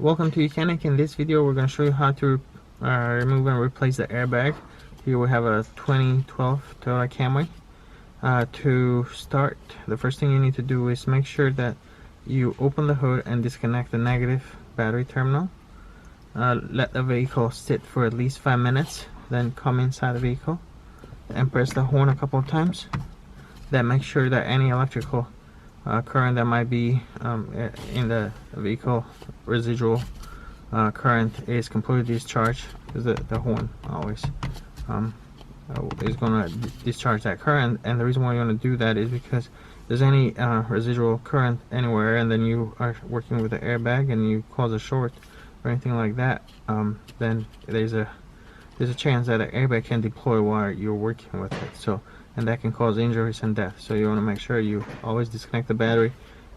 Welcome to YOUCANIC. In this video we're going to show you how to remove and replace the airbag. Here we have a 2012 Toyota Camry. To start, the first thing you need to do is make sure that you open the hood and disconnect the negative battery terminal. Let the vehicle sit for at least 5 minutes, then come inside the vehicle and press the horn a couple of times. Then make sure that any electrical current that might be in the vehicle, residual current, is completely discharged, because the horn always is going to discharge that current. And the reason why you want to do that is because if there's any residual current anywhere and then you are working with the airbag and you cause a short or anything like that, then there's a chance that the airbag can deploy while you're working with it. And that can cause injuries and death. So you want to make sure you always disconnect the battery,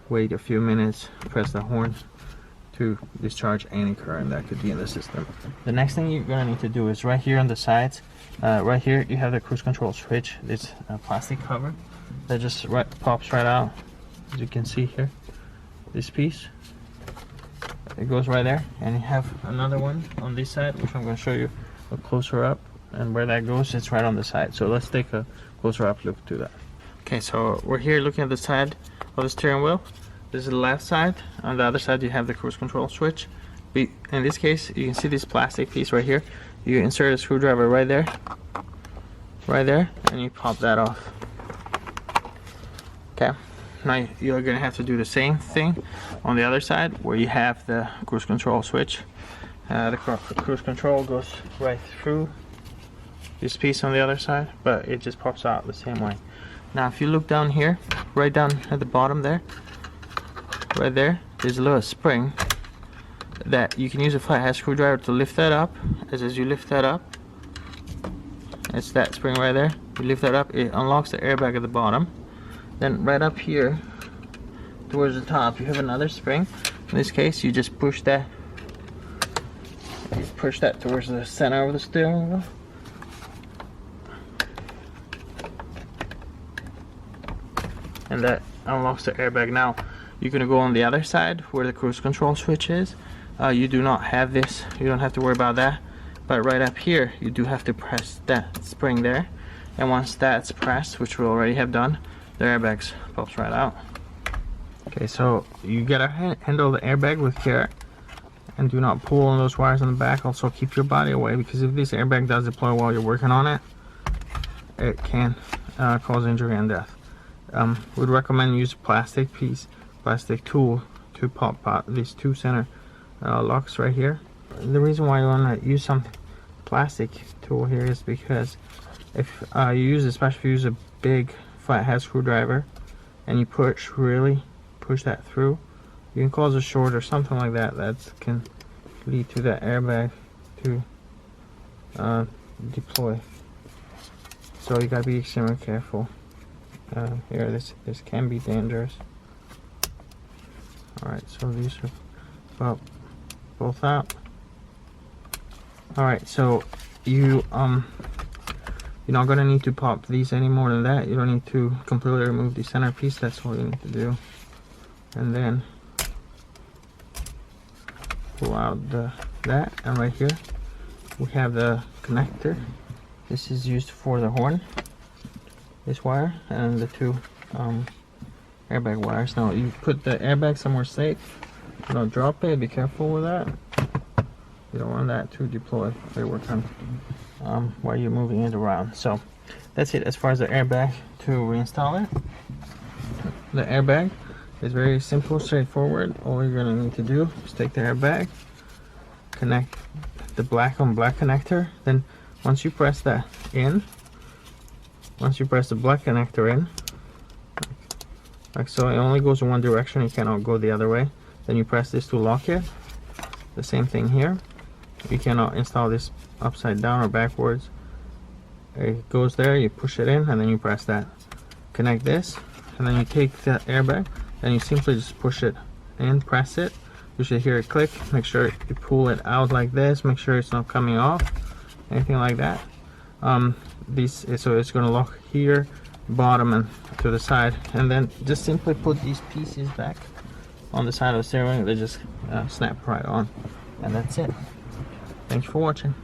wait a few minutes, press the horn to discharge any current that could be in the system. The next thing you're going to need to do is right here on the sides, right here you have the cruise control switch. It's a plastic cover that just pops right out, as you can see here. This piece, it goes right there, and you have another one on this side, which I'm going to show you a closer up. And where that goes, it's right on the side. So let's take a closer up look to that. Okay, so we're here looking at the side of the steering wheel. This is the left side. On the other side you have the cruise control switch. In this case, you can see this plastic piece right here. You insert a screwdriver right there, and you pop that off. Okay, now you're gonna have to do the same thing on the other side where you have the cruise control switch. The cruise control goes right through this piece on the other side, but it just pops out the same way. Now if you look down here, right down at the bottom there, right there, there's a little spring that you can use a flathead screwdriver to lift that up. As you lift that up, it's that spring right there, you lift that up, it unlocks the airbag at the bottom. Then right up here towards the top you have another spring. In this case you just push that towards the center of the steering wheel. And that unlocks the airbag. Now you're going to go on the other side where the cruise control switch is. You do not have this, you don't have to worry about that, but right up here you do have to press that spring there, and once that's pressed, which we already have done, the airbag pops right out. Okay, so you gotta handle the airbag with care and do not pull on those wires on the back. Also keep your body away, because if this airbag does deploy while you're working on it, it can cause injury and death. Would recommend use a plastic tool to pop out these two center locks right here. The reason why you want to use some plastic tool here is because if especially if you use a big flathead screwdriver and you really push that through, you can cause a short or something like that can lead to that airbag to deploy. So you gotta be extremely careful. Here, this can be dangerous. Alright, so these are both out. Alright, so you're not gonna need to pop these any more than that. You don't need to completely remove the center piece. That's all you need to do. And then pull out that, and right here we have the connector. This is used for the horn, this wire, and the two airbag wires. Now you put the airbag somewhere safe, you don't drop it, be careful with that. You don't want that to deploy while you're moving it around. So that's it as far as the airbag. To reinstall it, the airbag is very simple, straightforward. All you're going to need to do is take the airbag, connect the black on black connector, then once you press that in, once you press the black connector in, like so, it only goes in one direction, you cannot go the other way. Then you press this to lock it. The same thing here. You cannot install this upside down or backwards. It goes there, you push it in, and then you press that. Connect this, and then you take that airbag, and you simply just push it in, press it. You should hear it click. Make sure you pull it out like this. Make sure it's not coming off, anything like that. So it's going to lock here, bottom, and to the side, and then just simply put these pieces back on the side of the steering wheel, they just snap right on, and that's it. Thanks for watching.